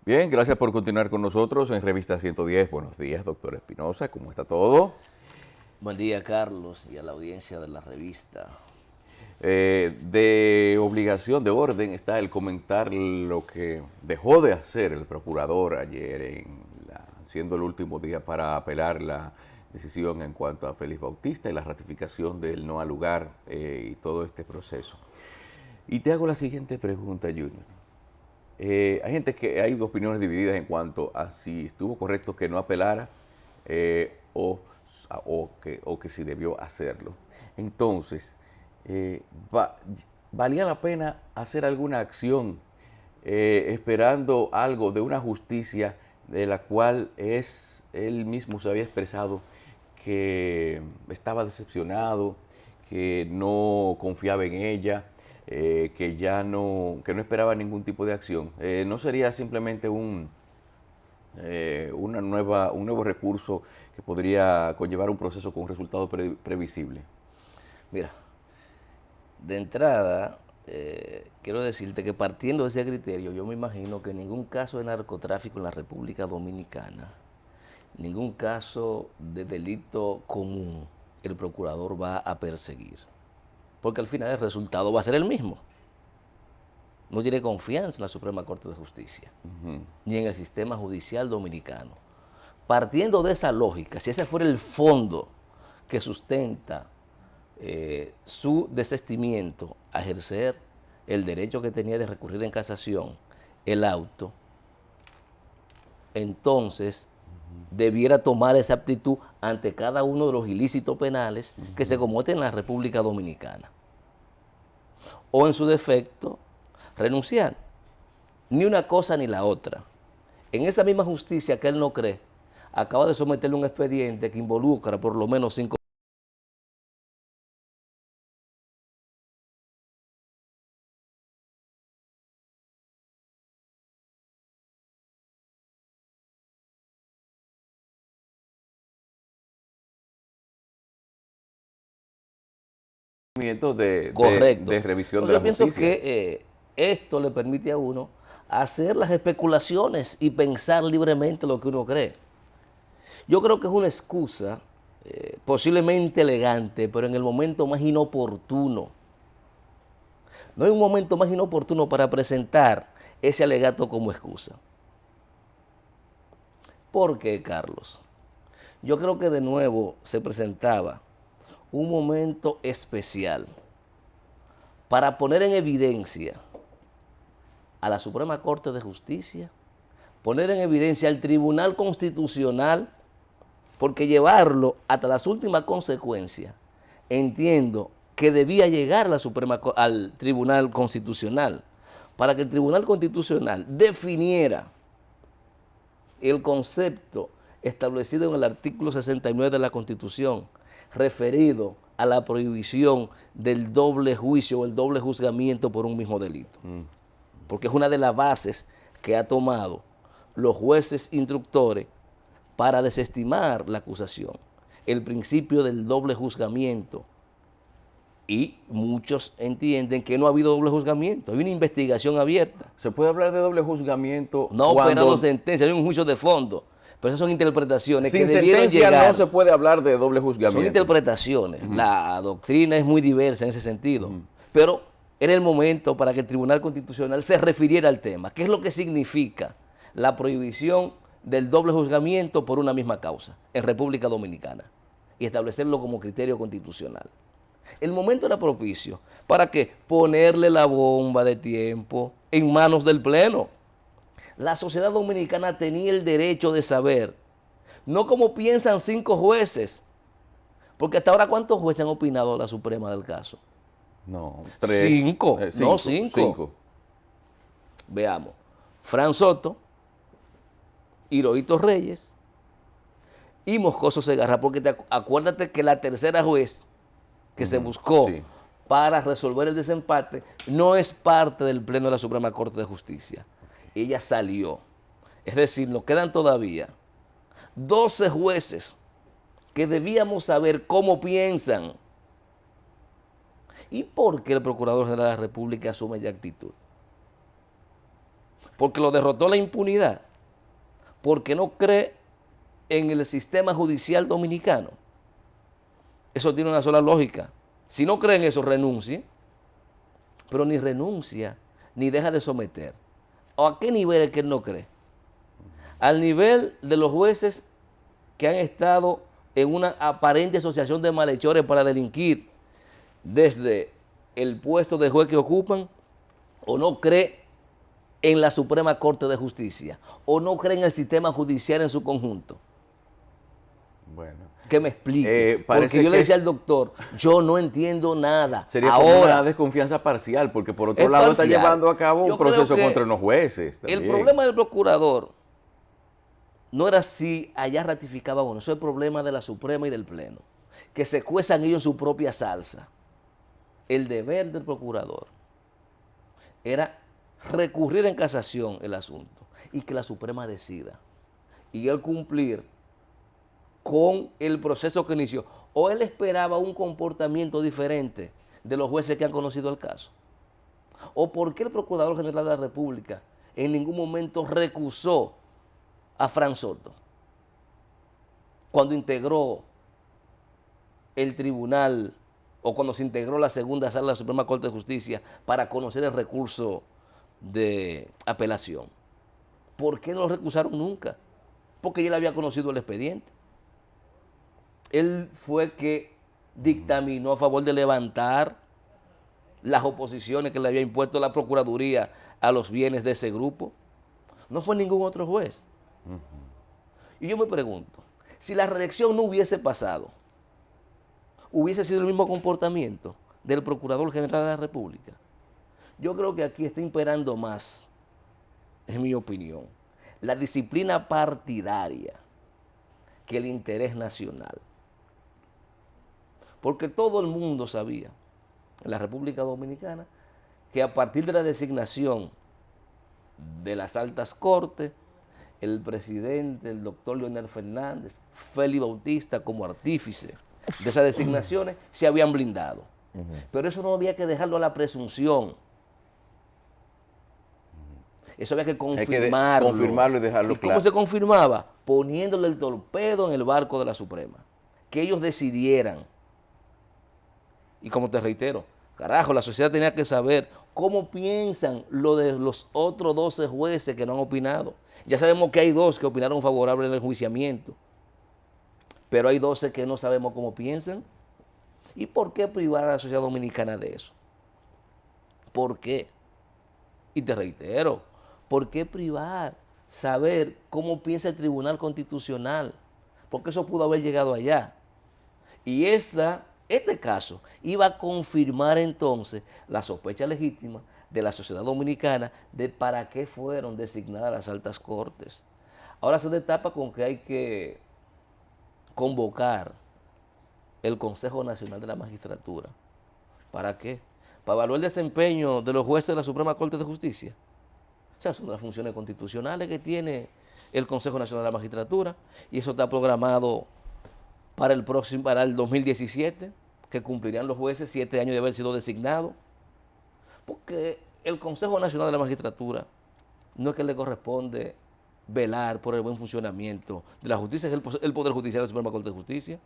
Bien, gracias por continuar con nosotros en Revista 110. Buenos días, doctor Espinosa, ¿cómo está todo? Buen día, Carlos, y a la audiencia de la revista. De obligación, de orden, está el comentar lo que dejó de hacer el procurador ayer, siendo el último día para apelar la decisión en cuanto a Félix Bautista y la ratificación del no al lugar y todo este proceso. Y te hago la siguiente pregunta, Junior. Hay opiniones divididas en cuanto a si estuvo correcto que no apelara o que si debió hacerlo. Entonces, eh, va- ¿valía la pena hacer alguna acción esperando algo de una justicia de la cual él mismo se había expresado que estaba decepcionado, que no confiaba en ella, que no esperaba ningún tipo de acción? ¿No sería simplemente un nuevo recurso que podría conllevar un proceso con un resultado previsible? Mira, de entrada, quiero decirte que partiendo de ese criterio, yo me imagino que ningún caso de narcotráfico en la República Dominicana, ningún caso de delito común, el procurador va a perseguir. Porque al final el resultado va a ser el mismo. No tiene confianza en la Suprema Corte de Justicia, ni en el sistema judicial dominicano. Partiendo de esa lógica, si ese fuera el fondo que sustenta su desistimiento a ejercer el derecho que tenía de recurrir en casación, el auto, entonces debiera tomar esa aptitud ante cada uno de los ilícitos penales que se cometen en la República Dominicana. O en su defecto, renunciar. Ni una cosa ni la otra. En esa misma justicia que él no cree, acaba de someterle un expediente que involucra por lo menos 5 Movimientos de, de- correcto. de revisión de Entonces la yo pienso justicia. que esto le permite a uno hacer las especulaciones y pensar libremente lo que uno cree. Yo creo que es una excusa posiblemente elegante, pero en el momento más inoportuno. No hay un momento más inoportuno para presentar ese alegato como excusa. ¿Por qué, Carlos? Yo creo que de nuevo se presentaba un momento especial para poner en evidencia a la Suprema Corte de Justicia, poner en evidencia al Tribunal Constitucional, porque llevarlo hasta las últimas consecuencias, entiendo que debía llegar al Tribunal Constitucional, para que el Tribunal Constitucional definiera el concepto establecido en el artículo 69 de la Constitución, referido a la prohibición del doble juicio o el doble juzgamiento por un mismo delito. Porque es una de las bases que ha tomado los jueces instructores para desestimar la acusación, el principio del doble juzgamiento. Y muchos entienden que no ha habido doble juzgamiento, hay una investigación abierta. ¿Se puede hablar de doble juzgamiento No ha operado cuando sentencia, hay un juicio de fondo, pero esas son interpretaciones que sin debieron sentencia no llegar. se puede hablar de doble Son juzgamiento? interpretaciones, la doctrina es muy diversa en ese sentido, pero era el momento para que el Tribunal Constitucional se refiriera al tema. ¿Qué es lo que significa la prohibición del doble juzgamiento por una misma causa en República Dominicana? Y establecerlo como criterio constitucional. El momento era propicio. ¿Para qué? Ponerle la bomba de tiempo en manos del Pleno. La sociedad dominicana tenía el derecho de saber, no como piensan 5 jueces, porque hasta ahora, ¿cuántos jueces han opinado la Suprema del caso? No, tres, 5, no cinco, 5. cinco. Veamos. Fran Soto, Hirohito Reyes y Moscoso Segarra, porque acuérdate que la tercera juez que se buscó Sí. para resolver el desempate no es parte del Pleno de la Suprema Corte de Justicia. Ella salió. Es decir, nos quedan todavía 12 jueces que debíamos saber cómo piensan. ¿Y por qué el Procurador General de la República asume ya actitud? porque lo derrotó la impunidad, porque no cree en el sistema judicial dominicano. Eso tiene una sola lógica. Si no cree en eso, renuncie, pero ni renuncia, ni deja de someter. ¿O a qué nivel es que él no cree? Al nivel de los jueces que han estado en una aparente asociación de malhechores para delinquir desde el puesto de juez que ocupan, o no cree en la Suprema Corte de Justicia, o no cree en el sistema judicial en su conjunto. Bueno. Que me explique, Parece porque yo le que decía al doctor, yo no entiendo nada. sería como ahora una desconfianza parcial, porque por otro es lado parcial. está llevando a cabo Yo un proceso creo que contra los jueces. el también. problema del procurador no era si allá ratificaban o no, eso es el problema de la Suprema y del Pleno, que se cuezan ellos en su propia salsa. El deber del procurador era recurrir en casación el asunto y que la Suprema decida, y él cumplir con el proceso que inició. ¿O él esperaba un comportamiento diferente de los jueces que han conocido el caso? ¿O por qué el Procurador General de la República en ningún momento recusó a Fran Soto cuando integró el tribunal o cuando se integró la segunda sala de la Suprema Corte de Justicia para conocer el recurso de apelación? ¿Por qué no lo recusaron nunca? Porque él había conocido el expediente. Él fue que dictaminó a favor de levantar las oposiciones que le había impuesto la Procuraduría a los bienes de ese grupo. No fue ningún otro juez. Y yo me pregunto, si la reelección no hubiese pasado, hubiese sido el mismo comportamiento del Procurador General de la República. Yo creo que aquí está imperando más, es mi opinión, la disciplina partidaria que el interés nacional. Porque todo el mundo sabía en la República Dominicana que a partir de la designación de las altas cortes, el presidente, el doctor Leonel Fernández, Félix Bautista como artífice de esas designaciones, se habían blindado. Pero eso no había que dejarlo a la presunción. Eso había que confirmarlo. Confirmarlo y dejarlo ¿Y claro. cómo se confirmaba? Poniéndole el torpedo en el barco de la Suprema. Que ellos decidieran. Y como te reitero, carajo, la sociedad tenía que saber cómo piensan lo de los otros 12 jueces que no han opinado. Ya sabemos que hay 2 que opinaron favorable en el enjuiciamiento, pero hay 12 que no sabemos cómo piensan. ¿Y por qué privar a la sociedad dominicana de eso? ¿Por qué? Y te reitero, ¿por qué privar saber cómo piensa el Tribunal Constitucional? Porque eso pudo haber llegado allá. Y este caso iba a confirmar entonces la sospecha legítima de la sociedad dominicana de para qué fueron designadas las altas cortes. Ahora se destapa con que hay que convocar el Consejo Nacional de la Magistratura. ¿Para qué? Para evaluar el desempeño de los jueces de la Suprema Corte de Justicia. O sea, son las funciones constitucionales que tiene el Consejo Nacional de la Magistratura, y eso está programado para el 2017, que cumplirían los jueces 7 años de haber sido designados. Porque el Consejo Nacional de la Magistratura no es que le corresponde velar por el buen funcionamiento de la justicia, es el Poder Judicial de la Suprema Corte de Justicia.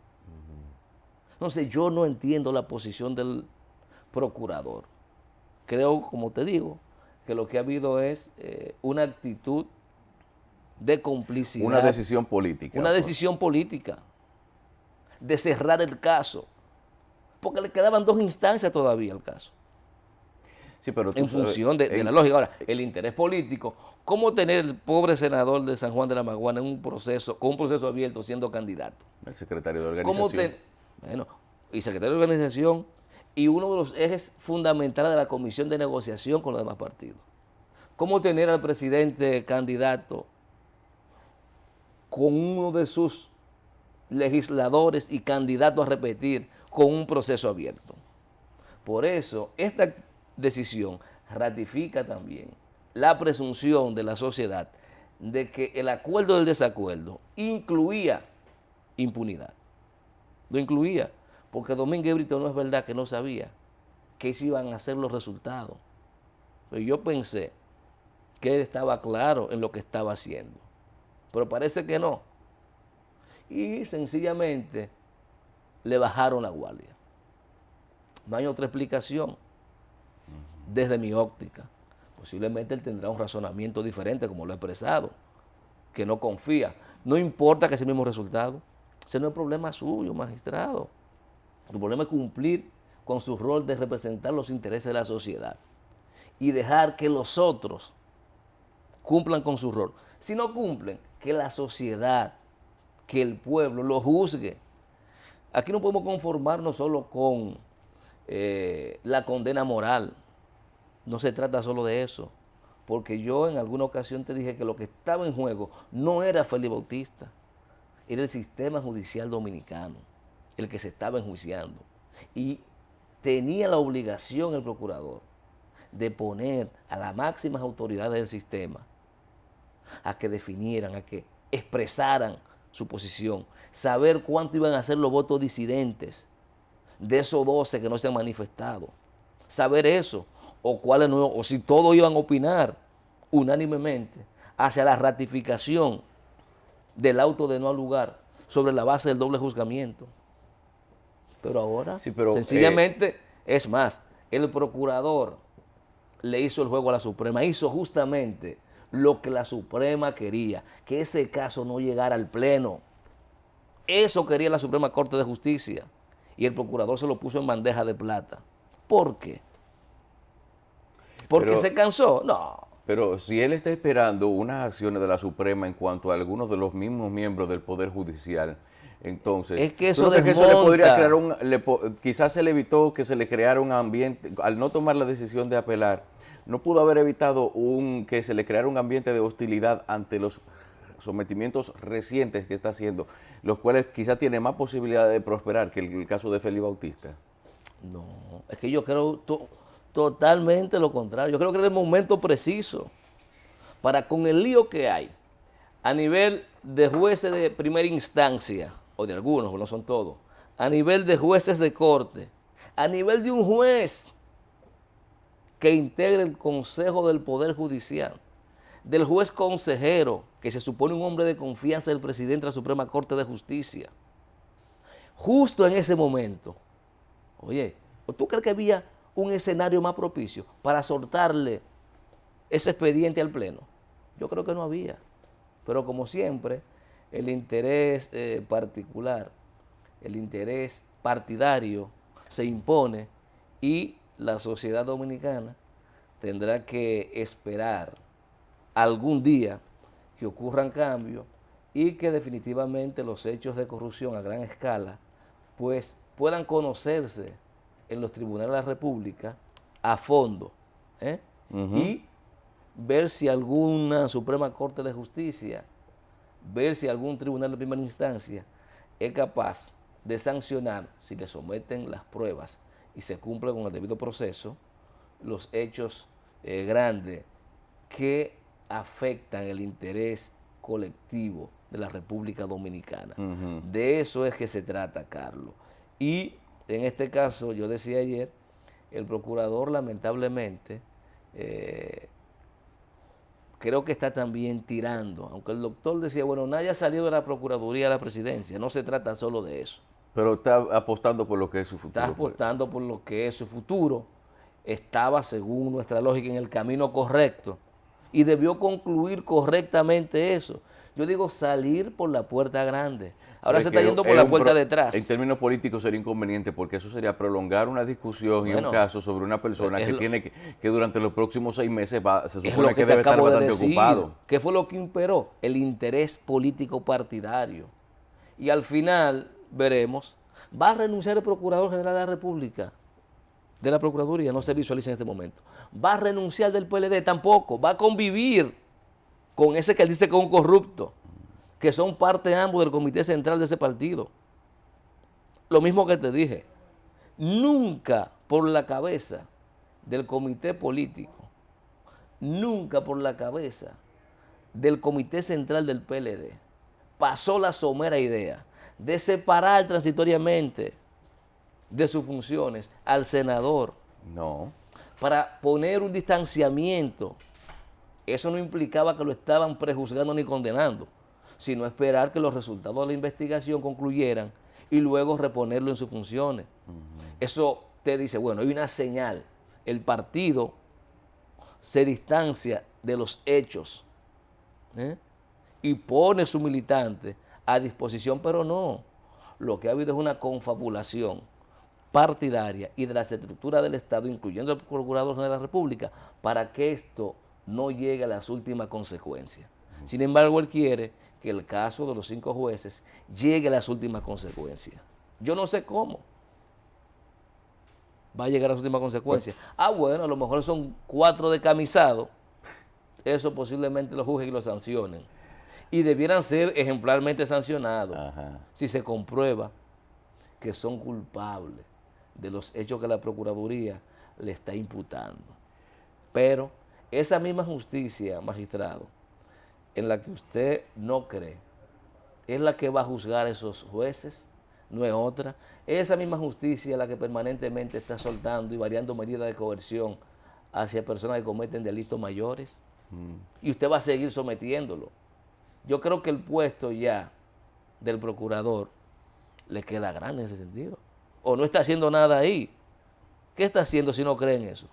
Entonces yo no entiendo la posición del procurador. Creo, como te digo, que lo que ha habido es una actitud de complicidad. Una decisión política. Una decisión política de cerrar el caso. Porque le quedaban 2 instancias todavía al caso. Sí, pero en función de la lógica. Ahora, el interés político, ¿cómo tener el pobre senador de San Juan de la Maguana en un proceso, con un proceso abierto siendo candidato? El secretario de organización. Y secretario de organización, y uno de los ejes fundamentales de la comisión de negociación con los demás partidos. ¿Cómo tener al presidente candidato con uno de sus legisladores y candidato a repetir con un proceso abierto? Por eso, esta decisión ratifica también la presunción de la sociedad de que el acuerdo del desacuerdo incluía impunidad. Lo incluía, porque Domínguez Brito no es verdad que no sabía que se iban a hacer los resultados. Pero yo pensé que él estaba claro en lo que estaba haciendo. Pero parece que no. Y sencillamente le bajaron la guardia. No hay otra explicación desde mi óptica. Posiblemente él tendrá un razonamiento diferente, como lo he expresado, que no confía. No importa que sea el mismo resultado. Ese no es problema suyo, magistrado. El problema es cumplir con su rol de representar los intereses de la sociedad y dejar que los otros cumplan con su rol. Si no cumplen, que la sociedad, que el pueblo lo juzgue. Aquí no podemos conformarnos solo con la condena moral. No se trata solo de eso, porque yo en alguna ocasión te dije que lo que estaba en juego no era Félix Bautista, era el sistema judicial dominicano, el que se estaba enjuiciando. Y tenía la obligación el procurador de poner a las máximas autoridades del sistema a que definieran, a que expresaran su posición, saber cuánto iban a ser los votos disidentes de esos 12 que no se han manifestado, saber eso, o cuáles no, o si todos iban a opinar unánimemente hacia la ratificación del auto de no al lugar sobre la base del doble juzgamiento. Pero ahora, Sí, pero, sencillamente, es más, el procurador le hizo el juego a la Suprema, hizo justamente lo que la Suprema quería, que ese caso no llegara al Pleno. Eso quería la Suprema Corte de Justicia, y el procurador se lo puso en bandeja de plata. ¿Por qué? ¿Porque se cansó? No. Pero si él está esperando unas acciones de la Suprema en cuanto a algunos de los mismos miembros del Poder Judicial, entonces, es que ¿tú eso no crees que desmonta. eso le podría crear quizás se le evitó que se le creara un ambiente, al no tomar la decisión de apelar, no pudo haber evitado que se le creara un ambiente de hostilidad ante los sometimientos recientes que está haciendo, los cuales quizás tienen más posibilidad de prosperar que el caso de Félix Bautista? No, es que yo creo totalmente lo contrario. Yo creo que era el momento preciso para, con el lío que hay a nivel de jueces de primera instancia, o de algunos, no son todos, a nivel de jueces de corte, a nivel de un juez que integre el Consejo del Poder Judicial, del juez consejero, que se supone un hombre de confianza del presidente de la Suprema Corte de Justicia. Justo en ese momento, oye, ¿tú crees que había un escenario más propicio para soltarle ese expediente al Pleno? Yo creo que no había. Pero como siempre, el interés particular, el interés partidario se impone y la sociedad dominicana tendrá que esperar algún día que ocurran cambios y que definitivamente los hechos de corrupción a gran escala pues puedan conocerse en los tribunales de la República a fondo, y ver si alguna Suprema Corte de Justicia, ver si algún tribunal de primera instancia es capaz de sancionar, si le someten las pruebas y se cumple con el debido proceso, los hechos grandes que afectan el interés colectivo de la República Dominicana. De eso es que se trata, Carlos. Y en este caso, yo decía ayer, el procurador lamentablemente creo que está también tirando, aunque el doctor decía, bueno, nadie ha salido de la Procuraduría a la Presidencia, no se trata solo de eso. Pero está apostando por lo que es su futuro. Está apostando por lo que es su futuro, estaba, según nuestra lógica, en el camino correcto y debió concluir correctamente eso. Yo digo salir por la puerta grande. Ahora se está yendo por la puerta de atrás. En términos políticos sería inconveniente porque eso sería prolongar una discusión y un caso sobre una persona que tiene que durante los próximos 6 meses se supone que debe estar bastante ocupado. ¿Qué fue lo que imperó? El interés político partidario. Y al final veremos, ¿va a renunciar el Procurador General de la República? De la Procuraduría, no se visualiza en este momento. ¿Va a renunciar del PLD? Tampoco. Va a convivir con ese que él dice que es un corrupto, que son parte ambos del comité central de ese partido. Lo mismo que te dije, nunca por la cabeza del comité político, nunca por la cabeza del comité central del PLD pasó la somera idea de separar transitoriamente de sus funciones al senador. No. Para poner un distanciamiento Eso no implicaba que lo estaban prejuzgando ni condenando, sino esperar que los resultados de la investigación concluyeran y luego reponerlo en sus funciones. Eso te dice, bueno, hay una señal. El partido se distancia de los hechos, ¿eh? Y pone su militante a disposición, pero no. Lo que ha habido es una confabulación partidaria y de las estructuras del Estado, incluyendo el Procurador General de la República, para que esto no llegue a las últimas consecuencias. Sin embargo, él quiere que el caso de los 5 jueces llegue a las últimas consecuencias. Yo no sé cómo va a llegar a las últimas consecuencias. Bueno, a lo mejor son 4 decamisados. Eso posiblemente lo juzguen y lo sancionen. Y debieran ser ejemplarmente sancionados. Ajá. Si se comprueba que son culpables de los hechos que la Procuraduría le está imputando. Pero esa misma justicia, magistrado, en la que usted no cree, es la que va a juzgar a esos jueces, no es otra. Esa misma justicia la que permanentemente está soltando y variando medidas de coerción hacia personas que cometen delitos mayores. Y usted va a seguir sometiéndolo. Yo creo que el puesto ya del procurador le queda grande en ese sentido. O no está haciendo nada ahí. ¿Qué está haciendo si no cree en eso?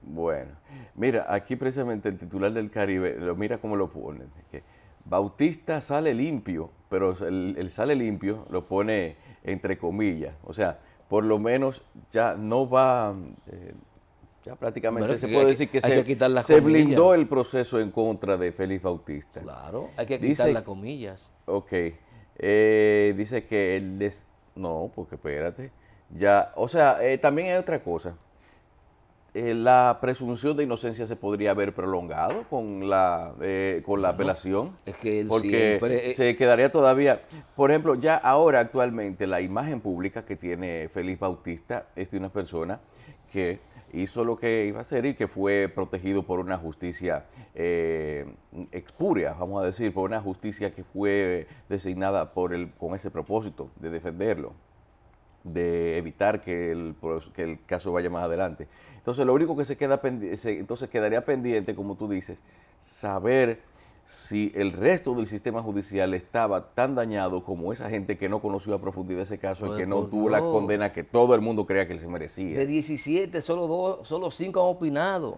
Bueno, mira, aquí precisamente el titular del Caribe, mira cómo lo pone. Que Bautista sale limpio, pero el sale limpio lo pone entre comillas. O sea, por lo menos ya no va... ya prácticamente se puede decir que se blindó el proceso en contra de Félix Bautista. Claro, hay que quitar las comillas. Ok, dice que él no, porque espérate, ya, o sea, también hay otra cosa. La presunción de inocencia se podría haber prolongado con la apelación. Es que él porque siempre... se quedaría todavía, por ejemplo, ya ahora actualmente la imagen pública que tiene Félix Bautista es de una persona que hizo lo que iba a hacer y que fue protegido por una justicia expuria, vamos a decir, por una justicia que fue designada con ese propósito de defenderlo, de evitar que el caso vaya más adelante. Entonces, lo único que entonces quedaría pendiente, como tú dices, saber si el resto del sistema judicial estaba tan dañado como esa gente que no conoció a profundidad ese caso y que no tuvo la condena que todo el mundo creía que él se merecía. De 17, solo 5 han opinado.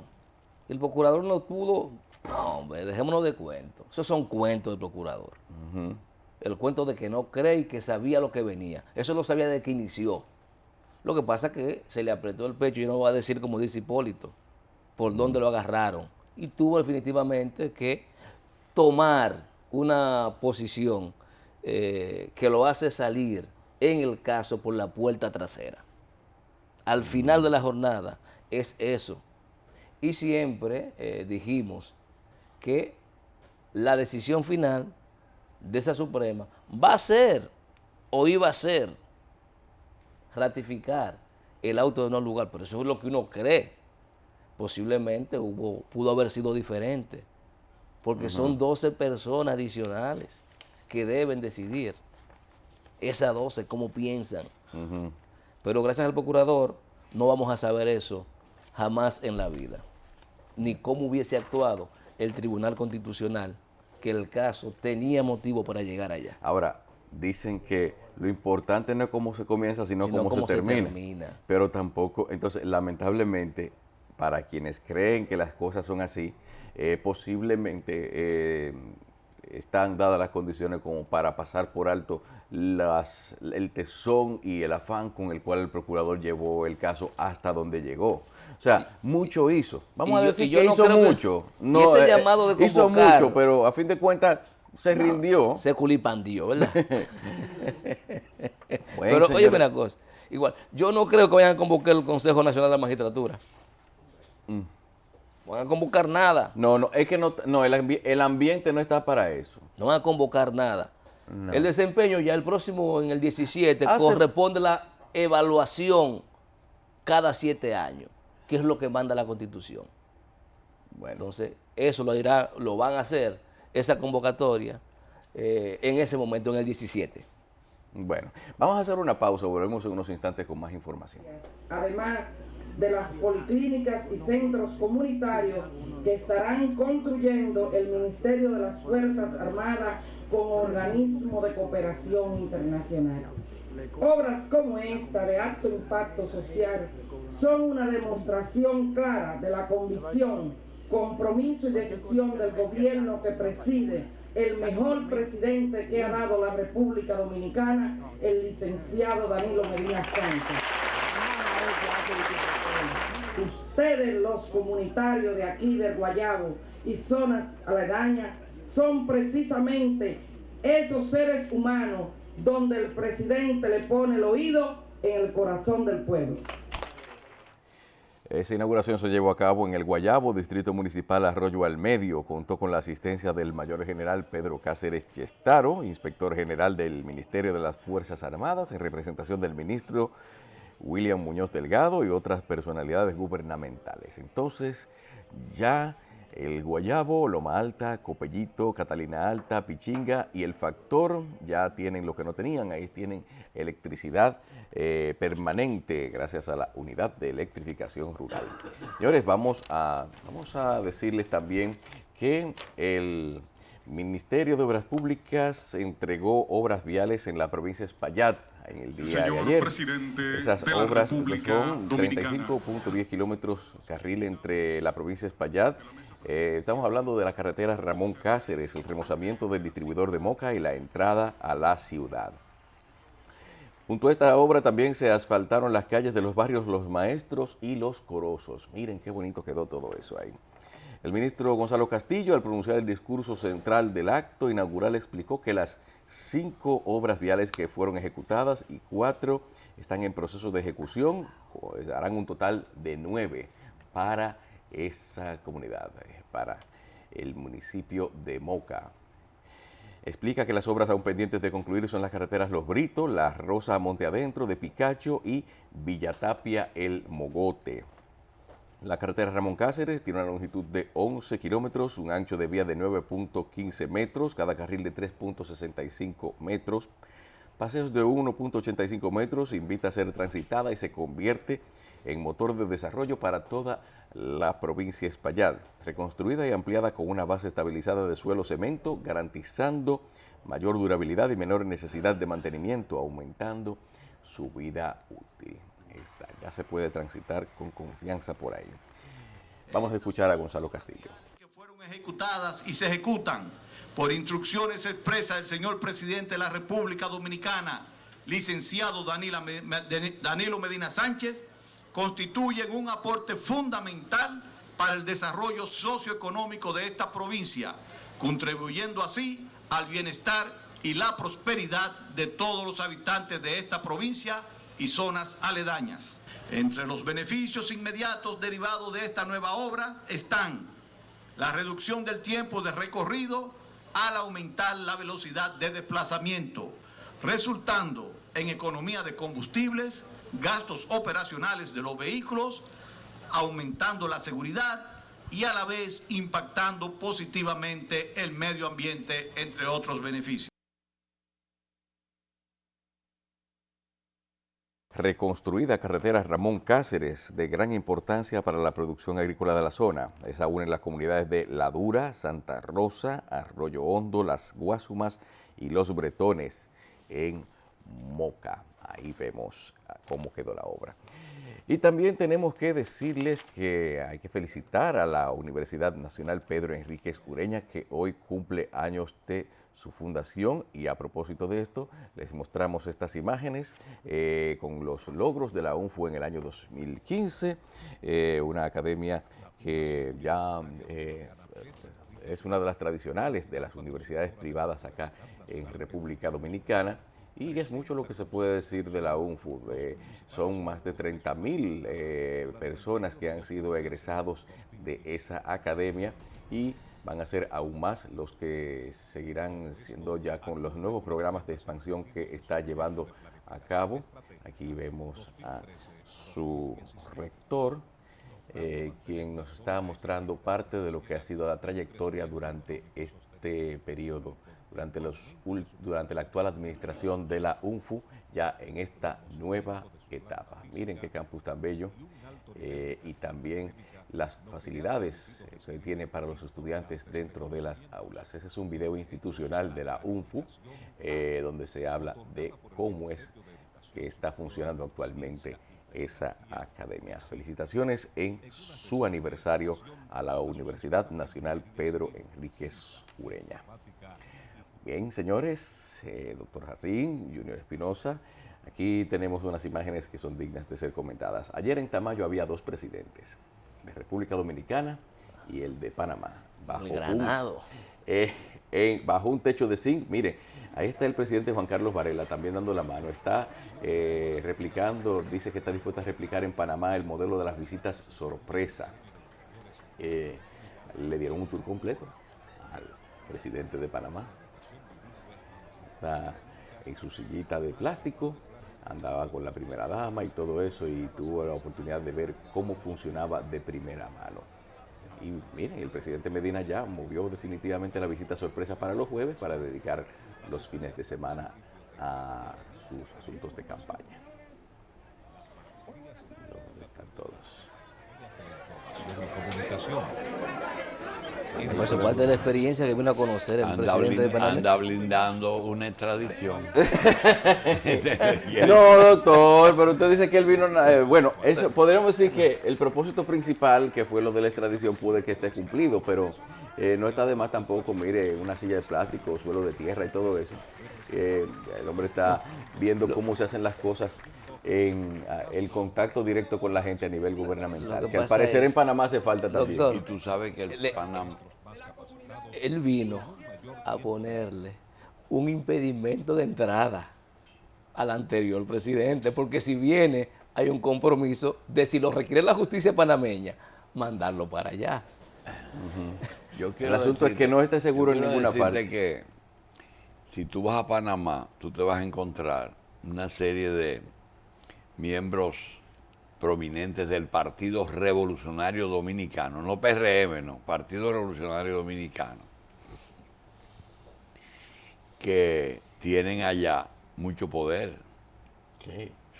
El procurador no pudo... No, hombre, dejémonos de cuentos. Esos son cuentos del procurador. El cuento de que no cree y que sabía lo que venía. Eso lo sabía desde que inició. Lo que pasa es que se le apretó el pecho y no va a decir como dice Hipólito, por dónde lo agarraron. Y tuvo definitivamente que tomar una posición que lo hace salir en el caso por la puerta trasera. Al final de la jornada es eso. Y siempre dijimos que la decisión final de esa Suprema va a ser o iba a ser ratificar el auto de no lugar, pero eso es lo que uno cree. Posiblemente pudo haber sido diferente, porque son 12 personas adicionales que deben decidir. Esas 12, cómo piensan. Pero gracias al procurador no vamos a saber eso jamás en la vida, ni cómo hubiese actuado el Tribunal Constitucional, que el caso tenía motivo para llegar allá. Ahora, dicen que lo importante no es cómo se comienza, sino cómo se termina. Pero tampoco, entonces, lamentablemente, para quienes creen que las cosas son así, posiblemente están dadas las condiciones como para pasar por alto el tesón y el afán con el cual el procurador llevó el caso hasta donde llegó. O sea, mucho hizo. Vamos a decir que hizo mucho. No, ese llamado de convocar, hizo mucho, pero a fin de cuentas se rindió. Se culipandió, ¿verdad? Pero oye, una cosa. Igual, yo no creo que vayan a convocar el Consejo Nacional de la Magistratura. No van a convocar nada. No, es que el ambiente no está para eso. No van a convocar nada. No. El desempeño ya el próximo, en el 17, corresponde la evaluación cada 7 años, que es lo que manda la Constitución. Bueno. Entonces, eso lo van a hacer, esa convocatoria, en ese momento, en el 17. Bueno, vamos a hacer una pausa, volvemos en unos instantes con más información. Además, de las policlínicas y centros comunitarios que estarán construyendo el Ministerio de las Fuerzas Armadas con organismos de cooperación internacional. Obras como esta de alto impacto social son una demostración clara de la convicción, compromiso y decisión del gobierno que preside el mejor presidente que ha dado la República Dominicana, el licenciado Danilo Medina Sánchez. Ustedes, los comunitarios de aquí del Guayabo y zonas aledañas, son precisamente esos seres humanos donde el presidente le pone el oído en el corazón del pueblo. Esa inauguración se llevó a cabo en el Guayabo, Distrito Municipal Arroyo al Medio. Contó con la asistencia del Mayor General Pedro Cáceres Chestaro, Inspector General del Ministerio de las Fuerzas Armadas, en representación del ministro William Muñoz Delgado y otras personalidades gubernamentales. Entonces, ya el Guayabo, Loma Alta, Copellito, Catalina Alta, Pichinga y El Factor ya tienen lo que no tenían. Ahí tienen electricidad permanente gracias a la unidad de electrificación rural. Señores, vamos a decirles también que el Ministerio de Obras Públicas entregó obras viales en la provincia de Espaillat en el día de ayer. Esas obras son 35.10 kilómetros carril entre la provincia de Espaillat. Estamos hablando de la carretera Ramón Cáceres, el remozamiento del distribuidor de Moca y la entrada a la ciudad. Junto a esta obra también se asfaltaron las calles de los barrios Los Maestros y Los Corosos. Miren qué bonito quedó todo eso ahí. El ministro Gonzalo Castillo, al pronunciar el discurso central del acto inaugural, explicó que las 5 obras viales que fueron ejecutadas y 4 están en proceso de ejecución, pues harán un total de 9 para esa comunidad, para el municipio de Moca. Explica que las obras aún pendientes de concluir son las carreteras Los Britos, La Rosa Monte Adentro, de Picacho y Villatapia El Mogote. La carretera Ramón Cáceres tiene una longitud de 11 kilómetros, un ancho de vía de 9.15 metros, cada carril de 3.65 metros, paseos de 1.85 metros, invita a ser transitada y se convierte en motor de desarrollo para toda la provincia de Espaillat, reconstruida y ampliada con una base estabilizada de suelo cemento, garantizando mayor durabilidad y menor necesidad de mantenimiento, aumentando su vida útil. Ya se puede transitar con confianza por ahí. Vamos a escuchar a Gonzalo Castillo. Que fueron ejecutadas y se ejecutan por instrucciones expresas del señor presidente de la República Dominicana, licenciado Danilo Medina Sánchez, constituyen un aporte fundamental para el desarrollo socioeconómico de esta provincia, contribuyendo así al bienestar y la prosperidad de todos los habitantes de esta provincia y zonas aledañas. Entre los beneficios inmediatos derivados de esta nueva obra están la reducción del tiempo de recorrido al aumentar la velocidad de desplazamiento, resultando en economía de combustibles, gastos operacionales de los vehículos, aumentando la seguridad y a la vez impactando positivamente el medio ambiente, entre otros beneficios. Reconstruida carretera Ramón Cáceres, de gran importancia para la producción agrícola de la zona. Esa une las comunidades de La Dura, Santa Rosa, Arroyo Hondo, Las Guasumas y Los Bretones en Moca. Ahí vemos cómo quedó la obra. Y también tenemos que decirles que hay que felicitar a la Universidad Nacional Pedro Enríquez Ureña, que hoy cumple años de su fundación, y a propósito de esto les mostramos estas imágenes con los logros de la UNFU en el año 2015, una academia que ya es una de las tradicionales de las universidades privadas acá en República Dominicana. Y es mucho lo que se puede decir de la UNFU. Son más de 30.000 personas que han sido egresados de esa academia, y van a ser aún más los que seguirán siendo ya con los nuevos programas de expansión que está llevando a cabo. Aquí vemos a su rector, quien nos está mostrando parte de lo que ha sido la trayectoria durante este periodo, durante la actual administración de la UNFU, ya en esta nueva etapa. Miren qué campus tan bello y también las facilidades que tiene para los estudiantes dentro de las aulas. Ese es un video institucional de la UNFU, donde se habla de cómo es que está funcionando actualmente esa academia. Felicitaciones en su aniversario a la Universidad Nacional Pedro Enríquez Ureña. Bien, señores, doctor Jacín, Junior Espinosa, aquí tenemos unas imágenes que son dignas de ser comentadas. Ayer en Tamayo había dos presidentes, de República Dominicana y el de Panamá. Bajo un techo de zinc. Mire, ahí está el presidente Juan Carlos Varela también dando la mano. Está replicando, dice que está dispuesto a replicar en Panamá el modelo de las visitas sorpresa. Le dieron un tour completo al presidente de Panamá. Está en su sillita de plástico, andaba con la primera dama y todo eso, y tuvo la oportunidad de ver cómo funcionaba de primera mano. Y miren, el presidente Medina ya movió definitivamente la visita sorpresa para los jueves para dedicar los fines de semana a sus asuntos de campaña. ¿Dónde están todos? Por eso parte de la experiencia que vino a conocer el presidente de Panamá. Anda blindando una extradición. No, doctor, pero usted dice que él vino... bueno, eso podríamos decir que el propósito principal, que fue lo de la extradición, puede que esté cumplido, pero no está de más tampoco, mire, una silla de plástico, suelo de tierra y todo eso. El hombre está viendo cómo se hacen las cosas en el contacto directo con la gente a nivel gubernamental, que al parecer en Panamá hace falta también. Doctor, y tú sabes que él vino a ponerle un impedimento de entrada al anterior presidente, porque si viene hay un compromiso de, si lo requiere la justicia panameña, mandarlo para allá. El asunto es que no esté seguro en ninguna parte. Que si tú vas a Panamá, tú te vas a encontrar una serie de miembros prominentes del Partido Revolucionario Dominicano, no PRM, no, Partido Revolucionario Dominicano, que tienen allá mucho poder.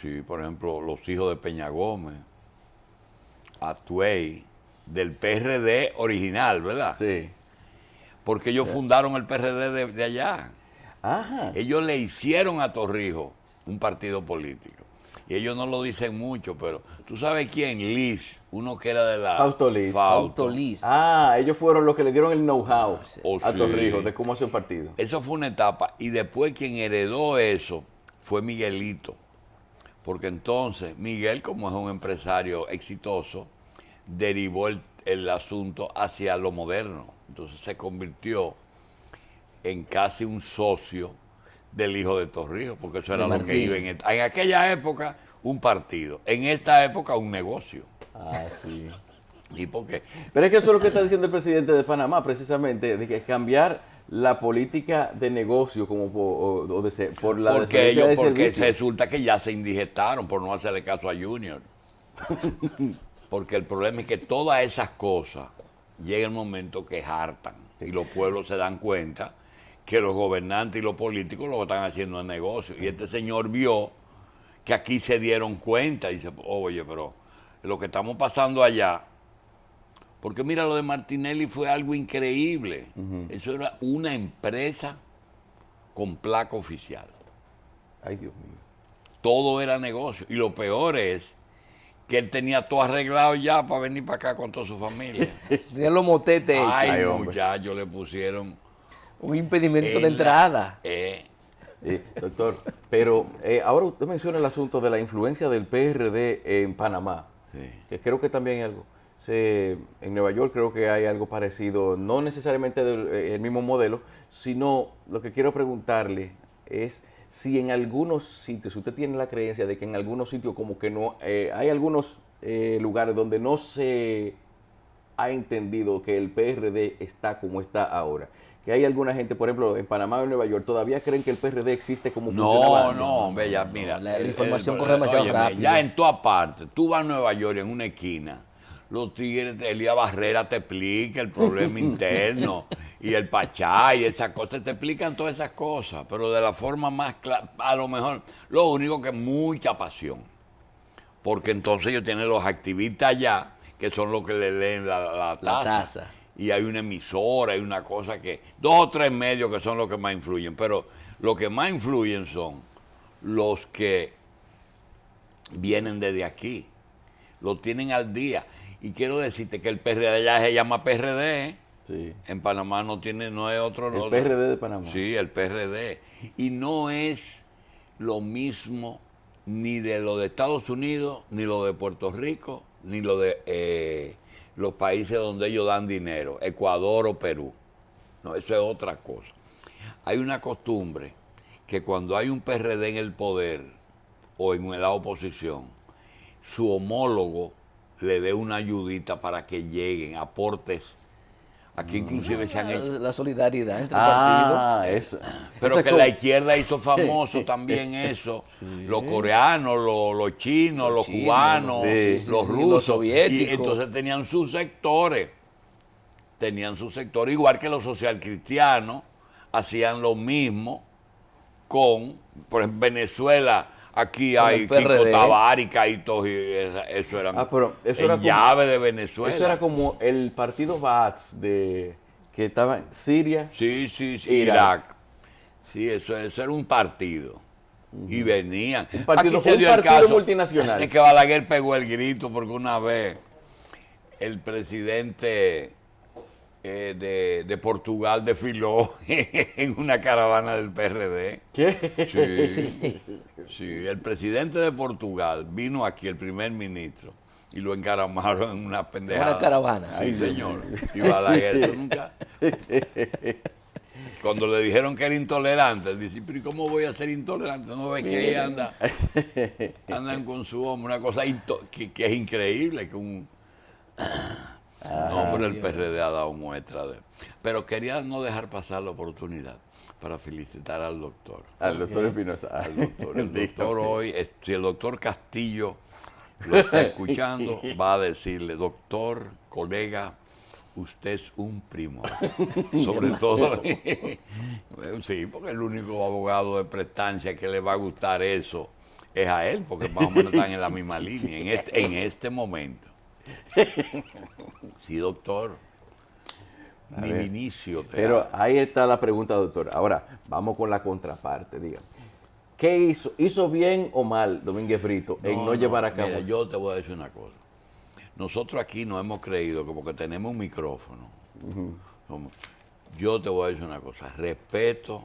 Sí, por ejemplo, los hijos de Peña Gómez, Atuey, del PRD original, ¿verdad? Sí. Porque ellos fundaron el PRD de allá. Ajá. Ellos le hicieron a Torrijos un partido político. Y ellos no lo dicen mucho, pero ¿tú sabes quién? Liz, uno que era de la... Fausto Liz. Fausto Liz. Ah, ellos fueron los que le dieron el know-how a sí. Torrijos de cómo hacer un partido. Eso fue una etapa. Y después quien heredó eso fue Miguelito. Porque entonces Miguel, como es un empresario exitoso, derivó el asunto hacia lo moderno. Entonces se convirtió en casi un socio del hijo de Torrijos, porque eso era lo que iba en aquella época, un partido. En esta época, un negocio. Ah, sí. ¿Y por qué? Pero es que eso es lo que está diciendo el presidente de Panamá, precisamente, de que cambiar la política de negocio como por la porque resulta que ya se indigestaron por no hacerle caso a Junior. Porque el problema es que todas esas cosas llega el momento que hartan y los pueblos se dan cuenta que los gobernantes y los políticos lo que están haciendo es negocio. Y este señor vio que aquí se dieron cuenta y dice, oye, pero lo que estamos pasando allá, porque mira, lo de Martinelli fue algo increíble. Eso era una empresa con placa oficial. Ay, Dios mío. Todo era negocio. Y lo peor es que él tenía todo arreglado ya para venir para acá con toda su familia. Tenía los motetes hechos. Ay, muchachos, le pusieron un impedimento de entrada. Doctor, pero ahora usted menciona el asunto de la influencia del PRD en Panamá, que creo que también hay algo. En Nueva York creo que hay algo parecido, no necesariamente el mismo modelo, sino lo que quiero preguntarle es si en algunos sitios, usted tiene la creencia de que en algunos sitios como que no, hay algunos lugares donde no se ha entendido que el PRD está como está ahora. Que hay alguna gente, por ejemplo, en Panamá o en Nueva York, todavía creen que el PRD existe como funcionaba antes. No, hombre, ya, mira. La información corre demasiado rápido. Ya en todas partes. Tú vas a Nueva York en una esquina, los tigres de Elías Barrera te explica el problema interno y el pachá y esas cosas, te explican todas esas cosas, pero de la forma más clara, a lo mejor, lo único que es mucha pasión. porque entonces ellos tienen los activistas allá, que son los que le leen la tasa. Y hay una emisora, hay una cosa que... 2 o 3 medios que son los que más influyen, pero los que más influyen son los que vienen desde aquí. Lo tienen al día. Y quiero decirte que el PRD allá se llama PRD, ¿eh? Sí. En Panamá no es otro. El PRD de Panamá. Sí, el PRD. Y no es lo mismo ni de lo de Estados Unidos, ni lo de Puerto Rico, ni lo de los países donde ellos dan dinero, Ecuador o Perú. No, eso es otra cosa. Hay una costumbre que cuando hay un PRD en el poder o en la oposición, su homólogo le dé una ayudita para que lleguen aportes. Aquí inclusive se han hecho... La solidaridad entre partidos. Eso. Pero Eso que es la izquierda hizo famoso también eso. Los coreanos, los chinos, los cubanos, los rusos. Los soviéticos. Y entonces tenían sus sectores. Igual que los socialcristianos hacían lo mismo con, por ejemplo, Venezuela. Aquí Con hay el PRD. Kiko Tavares, Caíto, eso era, pero eso el era como- llave de Venezuela. Eso era como el partido Baaz que estaba en Siria. Sí, Irak. Irak. Sí, eso era un partido. Y venían. Un partido- Aquí se un dio el partido caso multinacional. de que Balaguer pegó el grito porque una vez el presidente de Portugal desfiló en una caravana del PRD. ¿Qué? Sí, el presidente de Portugal vino aquí, el primer ministro, y lo encaramaron en una pendejada. Una caravana. Sí, Ay, señor. Y Balaguer, ¿tú nunca? Cuando le dijeron que era intolerante, él dice, pero ¿y cómo voy a ser intolerante? No ve que ahí andan con su hombre, una cosa que es increíble, que un... No, pero el PRD ha dado muestra de... Pero quería no dejar pasar la oportunidad para felicitar al doctor. Al doctor Espinosa. Al doctor. El doctor hoy, si el doctor Castillo lo está escuchando, va a decirle, doctor, colega, usted es un primor. Sobre todo, sí, porque el único abogado de prestancia que le va a gustar eso es a él, porque más o menos están en la misma línea en este momento. Sí, doctor. Mi inicio. Pero ahí está la pregunta, doctor. Ahora, vamos con la contraparte, diga. ¿Qué hizo? ¿Hizo bien o mal Domínguez Brito en no llevar a cabo? Mira, yo te voy a decir una cosa. Nosotros aquí nos hemos creído que porque tenemos un micrófono, yo te voy a decir una cosa. Respeto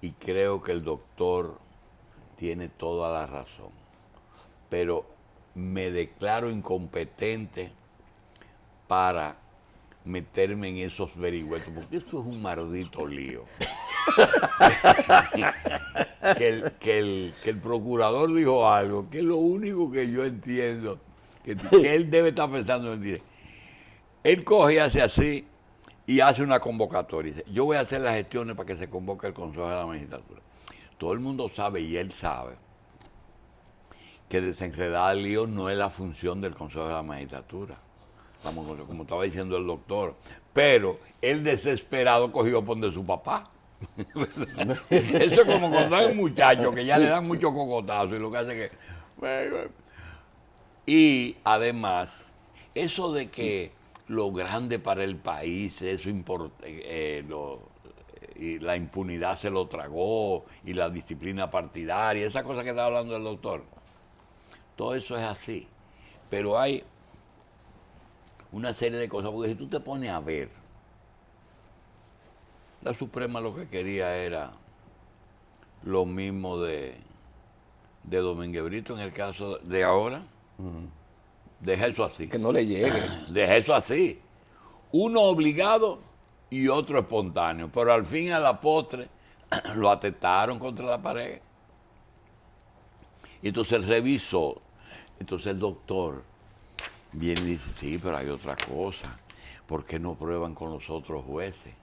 y creo que el doctor tiene toda la razón. Pero me declaro incompetente para meterme en esos vericuetos, porque eso es un maldito lío. que el procurador dijo algo, que es lo único que yo entiendo, que él debe estar pensando en decir. Él coge y hace así, y hace una convocatoria. Dice, yo voy a hacer las gestiones para que se convoque el Consejo de la Magistratura. Todo el mundo sabe, y él sabe, que desenredar el lío no es la función del Consejo de la Magistratura. Como estaba diciendo el doctor. Pero el desesperado cogió por de su papá. Eso es como cuando hay un muchacho que ya le dan mucho cocotazo y lo que hace que... Y además, eso de que lo grande para el país, eso importa, y la impunidad se lo tragó, y la disciplina partidaria, esa cosa que estaba hablando el doctor, todo eso es así. Pero hay una serie de cosas, porque si tú te pones a ver, la Suprema lo que quería era lo mismo de Domínguez Brito en el caso de ahora. Deja eso así. Que no le llegue. Deja eso así. Uno obligado y otro espontáneo. Pero al fin y a la postre lo atestaron contra la pared. Y entonces él revisó. Entonces el doctor viene y dice, sí, pero hay otra cosa. ¿Por qué no prueban con los otros jueces?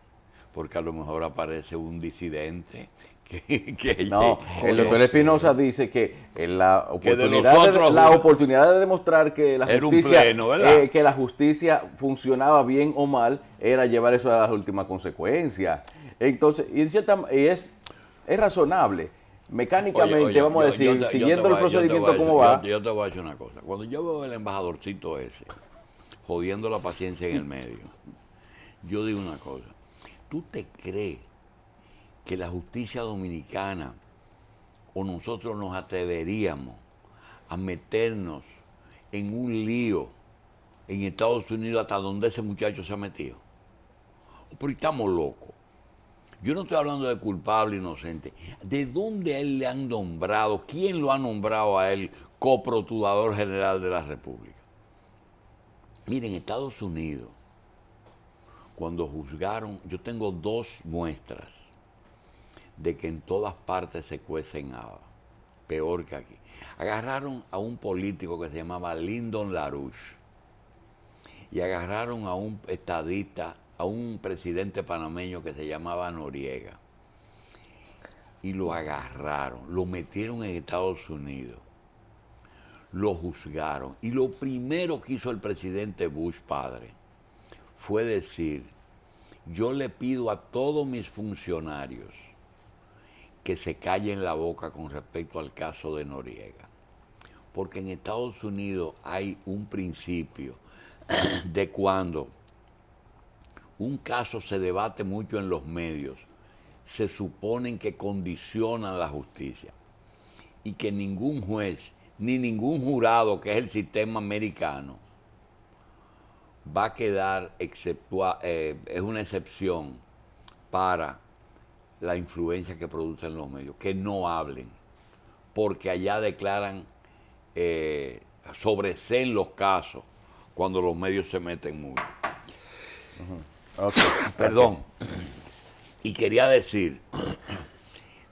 Porque a lo mejor aparece un disidente que no, el doctor Espinosa dice que la nosotros, oportunidad de demostrar que la justicia, pleno, ¿verdad? Que la justicia funcionaba bien o mal era llevar eso a las últimas consecuencias. Entonces, y es razonable. mecánicamente, Oye, vamos a decir, siguiendo el procedimiento como va. Yo te voy a decir una cosa. Cuando yo veo el embajadorcito ese, jodiendo la paciencia en el medio, yo digo una cosa. ¿Tú te crees que la justicia dominicana o nosotros nos atreveríamos a meternos en un lío en Estados Unidos hasta donde ese muchacho se ha metido? Pero estamos locos. Yo no estoy hablando de culpable, inocente. ¿De dónde a él le han nombrado? ¿Quién lo ha nombrado a él coprocurador general de la República? Miren, en Estados Unidos, cuando juzgaron, yo tengo 2 muestras de que en todas partes se cuecen habas, peor que aquí. Agarraron a un político que se llamaba Lyndon LaRouche y agarraron a un estadista, a un presidente panameño que se llamaba Noriega, y lo agarraron, lo metieron en Estados Unidos, lo juzgaron, y lo primero que hizo el presidente Bush padre fue decir: yo le pido a todos mis funcionarios que se callen la boca con respecto al caso de Noriega, porque en Estados Unidos hay un principio de cuando un caso se debate mucho en los medios, se suponen que condicionan la justicia y que ningún juez ni ningún jurado, que es el sistema americano, va a quedar es una excepción para la influencia que producen los medios, que no hablen, porque allá declaran sobreseen los casos cuando los medios se meten mucho. Okay. Perdón. Y quería decir,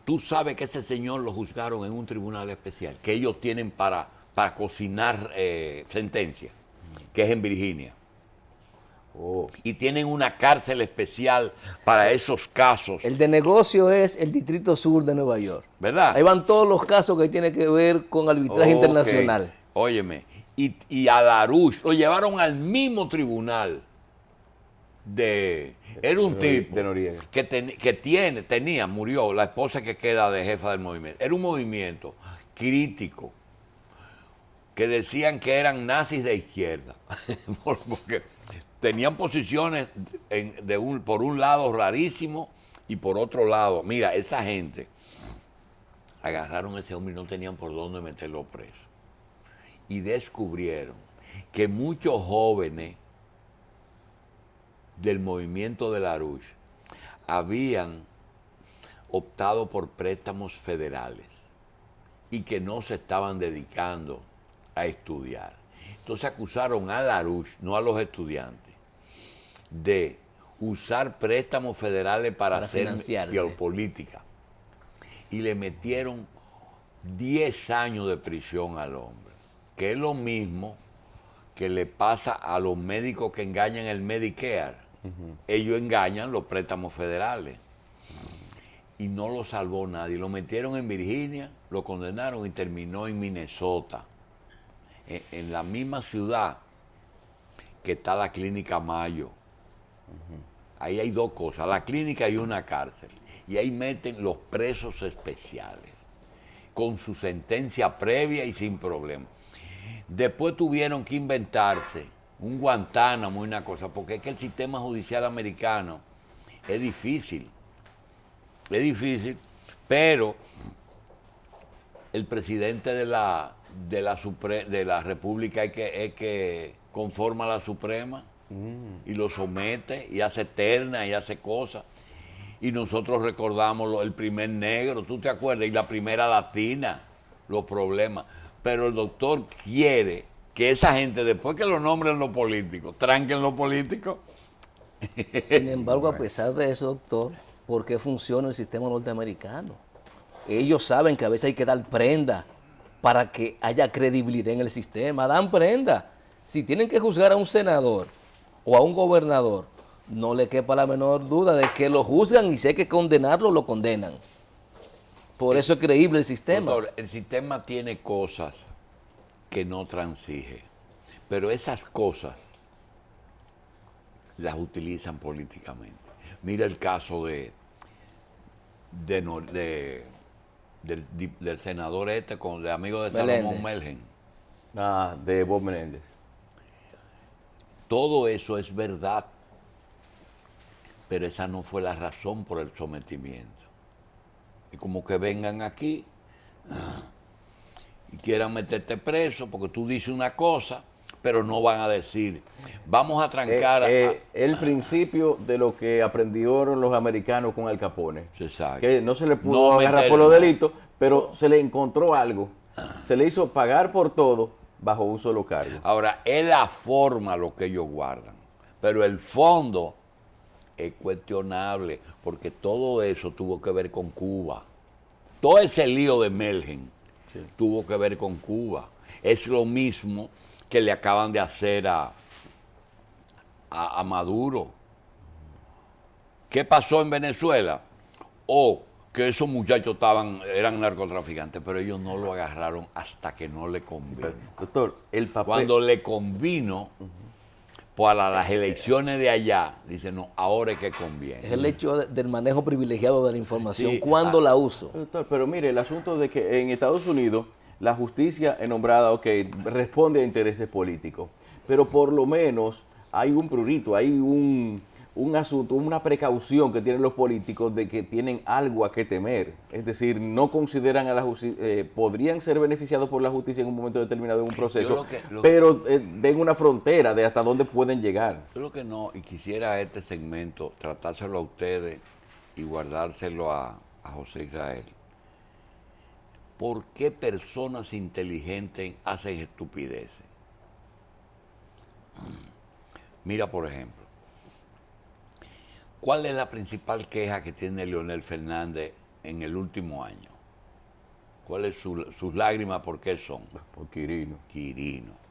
tú sabes que ese señor lo juzgaron en un tribunal especial, que ellos tienen para cocinar sentencia, que es en Virginia. Oh. Y tienen una cárcel especial para esos casos. El de negocio es el Distrito Sur de Nueva York. ¿Verdad? Ahí van todos los casos que tienen que ver con arbitraje internacional. Óyeme, y a LaRouche lo llevaron al mismo tribunal era un tipo de Noriega, que murió la esposa que queda de jefa del movimiento. Era un movimiento crítico que decían que eran nazis de izquierda, porque tenían posiciones por un lado rarísimo y por otro lado, mira, esa gente agarraron a ese hombre y no tenían por dónde meterlo preso. Y descubrieron que muchos jóvenes del movimiento de LaRouche habían optado por préstamos federales y que no se estaban dedicando a estudiar. Entonces acusaron a LaRouche, no a los estudiantes, de usar préstamos federales para hacer política. Y le metieron 10 años de prisión al hombre, que es lo mismo que le pasa a los médicos que engañan el Medicare. Ellos engañan los préstamos federales. Y no lo salvó nadie. Lo metieron en Virginia, lo condenaron y terminó en Minnesota, en la misma ciudad que está la Clínica Mayo. Ahí hay 2 cosas, la clínica y una cárcel. Y ahí meten los presos especiales, con su sentencia previa y sin problema. Después tuvieron que inventarse un Guantánamo y una cosa, porque es que el sistema judicial americano es difícil, pero el presidente de la República es que conforma la Suprema y lo somete y hace terna y hace cosas. Y nosotros recordamos el primer negro, ¿tú te acuerdas? Y la primera latina, los problemas. Pero el doctor quiere que esa gente, después que lo nombren los políticos, tranquen los políticos. Sin embargo, a pesar de eso, doctor, ¿por qué funciona el sistema norteamericano? Ellos saben que a veces hay que dar prenda para que haya credibilidad en el sistema. Dan prenda. Si tienen que juzgar a un senador o a un gobernador, no le quepa la menor duda de que lo juzgan y si hay que condenarlo, lo condenan. Por eso es creíble el sistema. Doctor, el sistema tiene cosas que no transige, pero esas cosas las utilizan políticamente. Mira el caso de del senador de amigo de Meléndez. Salomón Melgen. De Bob Menéndez. Todo eso es verdad, pero esa no fue la razón por el sometimiento. Es como que vengan aquí y quieran meterte preso porque tú dices una cosa, pero no van a decir, vamos a trancar el principio de lo que aprendieron los americanos con Al Capone. Exacto. Que no se le pudo No agarrar meter- por los delitos, pero se le encontró algo. Se le hizo pagar por todo bajo un solo cargo. Ahora, es la forma lo que ellos guardan, pero el fondo es cuestionable, porque todo eso tuvo que ver con Cuba. Todo ese lío de Melgen tuvo que ver con Cuba. Es lo mismo que le acaban de hacer a Maduro. ¿Qué pasó en Venezuela? Que esos muchachos eran narcotraficantes, pero ellos no lo agarraron hasta que no le convino. Doctor, el papel... Cuando le convino para las elecciones de allá, dice, no, ahora es que conviene. Es el hecho del manejo privilegiado de la información, Sí, cuando la uso. Doctor, pero mire, el asunto de que en Estados Unidos la justicia es nombrada, responde a intereses políticos, pero por lo menos hay un prurito, hay un asunto, una precaución que tienen los políticos de que tienen algo a qué temer. Es decir, no consideran a la justicia, podrían ser beneficiados por la justicia en un momento determinado en un proceso, pero ven una frontera de hasta dónde pueden llegar. Yo lo que no, y quisiera este segmento tratárselo a ustedes y guardárselo a José Israel. ¿Por qué personas inteligentes hacen estupideces? Mira, por ejemplo, ¿cuál es la principal queja que tiene Leonel Fernández en el último año? ¿Cuáles sus lágrimas? ¿Por qué son? Por Quirino. Quirino.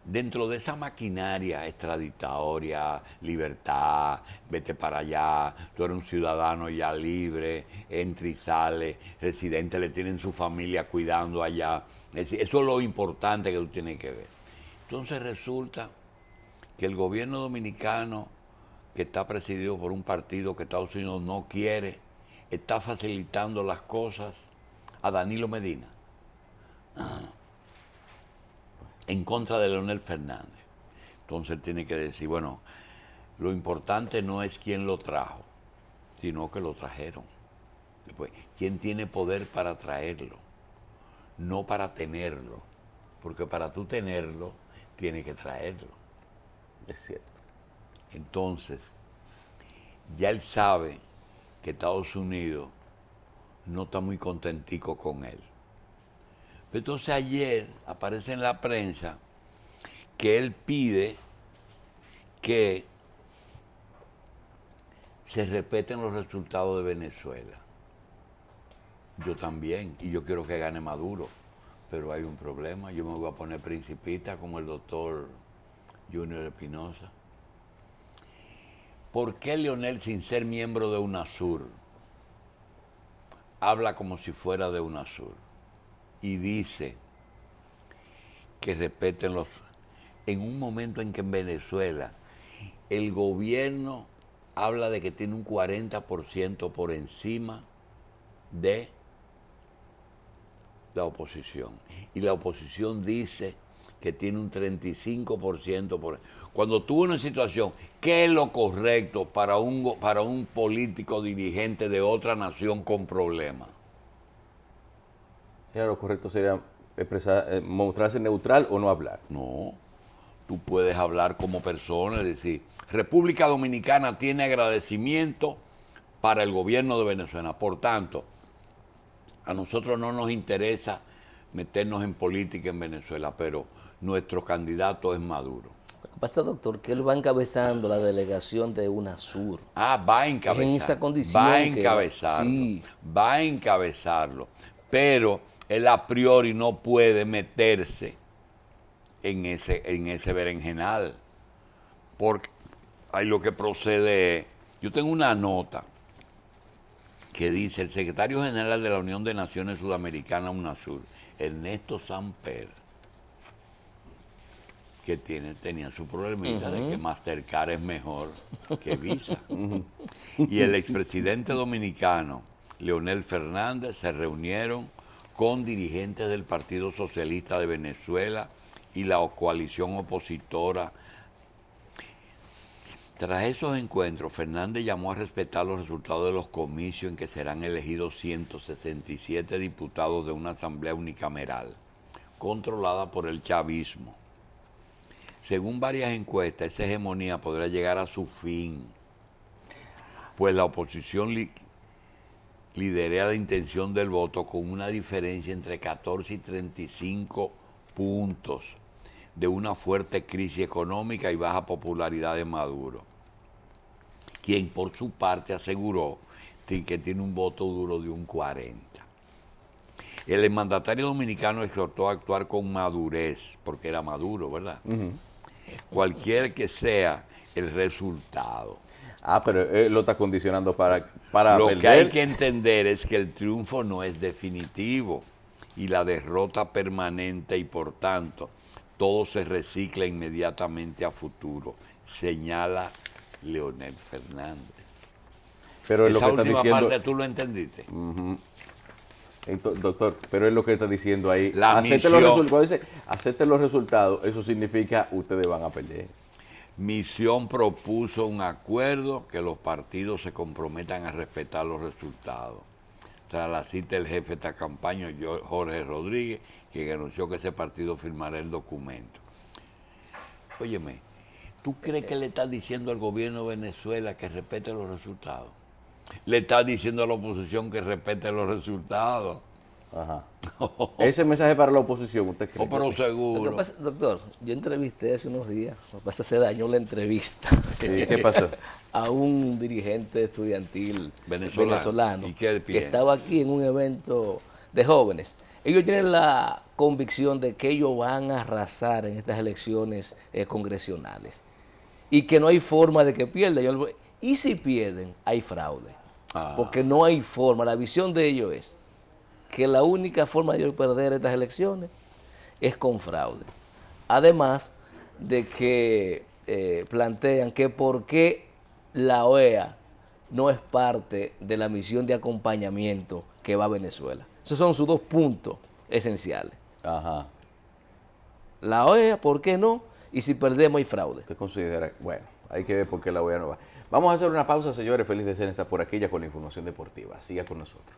Dentro de esa maquinaria extraditatoria, libertad, vete para allá, tú eres un ciudadano ya libre, entra y sale, residente, le tienen su familia cuidando allá. Es decir, eso es lo importante que tú tienes que ver. Entonces resulta que el gobierno dominicano, que está presidido por un partido que Estados Unidos no quiere, está facilitando las cosas a Danilo Medina en contra de Leonel Fernández. Entonces él tiene que decir, bueno, lo importante no es quién lo trajo, sino que lo trajeron. Después, ¿quién tiene poder para traerlo? No para tenerlo, porque para tú tenerlo, tienes que traerlo. Es cierto. Entonces, ya él sabe que Estados Unidos no está muy contentico con él. Entonces ayer aparece en la prensa que él pide que se respeten los resultados de Venezuela. Yo también, y yo quiero que gane Maduro, pero hay un problema. Yo me voy a poner principista como el doctor Junior Espinosa. ¿Por qué Leonel, sin ser miembro de UNASUR, habla como si fuera de UNASUR y dice que respeten en un momento en que en Venezuela el gobierno habla de que tiene un 40% por encima de la oposición, y la oposición dice que tiene un 35% por... Cuando tuvo una situación, ¿qué es lo correcto para un político dirigente de otra nación con problemas? Lo correcto sería mostrarse neutral o no hablar. No, tú puedes hablar como persona, es decir, República Dominicana tiene agradecimiento para el gobierno de Venezuela. Por tanto, a nosotros no nos interesa meternos en política en Venezuela, pero nuestro candidato es Maduro. Lo que pasa, doctor, que él va encabezando la delegación de UNASUR. Va a encabezar. En esa condición Va a que- encabezarlo. sí. Va a encabezarlo. Pero él a priori no puede meterse en ese berenjenal. Porque ahí lo que procede. Yo tengo una nota que dice: el secretario general de la Unión de Naciones Sudamericanas, UNASUR, Ernesto Samper, que tenía su problemita de que Mastercard es mejor que Visa. Y el expresidente dominicano, Leonel Fernández se reunieron con dirigentes del Partido Socialista de Venezuela y la coalición opositora. Tras esos encuentros, Fernández llamó a respetar los resultados de los comicios en que serán elegidos 167 diputados de una asamblea unicameral, controlada por el chavismo. Según varias encuestas, esa hegemonía podrá llegar a su fin, pues la oposición lidera la intención del voto con una diferencia entre 14 y 35 puntos de una fuerte crisis económica y baja popularidad de Maduro, quien por su parte aseguró que tiene un voto duro de un 40. El mandatario dominicano exhortó a actuar con madurez, porque era Maduro, ¿verdad? Cualquier que sea el resultado. Pero él lo está condicionando para Lo perder. que hay que entender es que el triunfo no es definitivo y la derrota permanente y por tanto todo se recicla inmediatamente a futuro, señala Leonel Fernández. Pero es lo Esa que está última diciendo, parte tú lo entendiste. doctor, pero es lo que está diciendo ahí. La Acepte misión- cuando dice acepte los resultados, eso significa ustedes van a perder. Misión propuso un acuerdo que los partidos se comprometan a respetar los resultados. Tras la cita del jefe de esta campaña, Jorge Rodríguez, quien anunció que ese partido firmará el documento. Óyeme, ¿tú crees que le estás diciendo al gobierno de Venezuela que respete los resultados? Le estás diciendo a la oposición que respete los resultados. Ajá. Ese mensaje para la oposición, ¿usted cree? Pero Lo que seguro. pasa, doctor, yo entrevisté hace unos días, lo que pasa es que se dañó la entrevista Sí, ¿qué pasó? a un dirigente estudiantil Venezolano. ¿Y qué que piensa? estaba aquí en un evento de jóvenes. Ellos tienen la convicción de que ellos van a arrasar en estas elecciones congresionales y que no hay forma de que pierdan. Y si pierden, hay fraude. Porque no hay forma. La visión de ellos es que la única forma de ellos perder estas elecciones es con fraude. Además de que plantean que por qué la OEA no es parte de la misión de acompañamiento que va a Venezuela. Esos son sus dos puntos esenciales. Ajá. La OEA, ¿por qué no? Y si perdemos hay fraude. ¿Usted considera? Bueno, hay que ver por qué la OEA no va. Vamos a hacer una pausa, señores. Feliz de estar por aquí ya con la información deportiva. Siga con nosotros.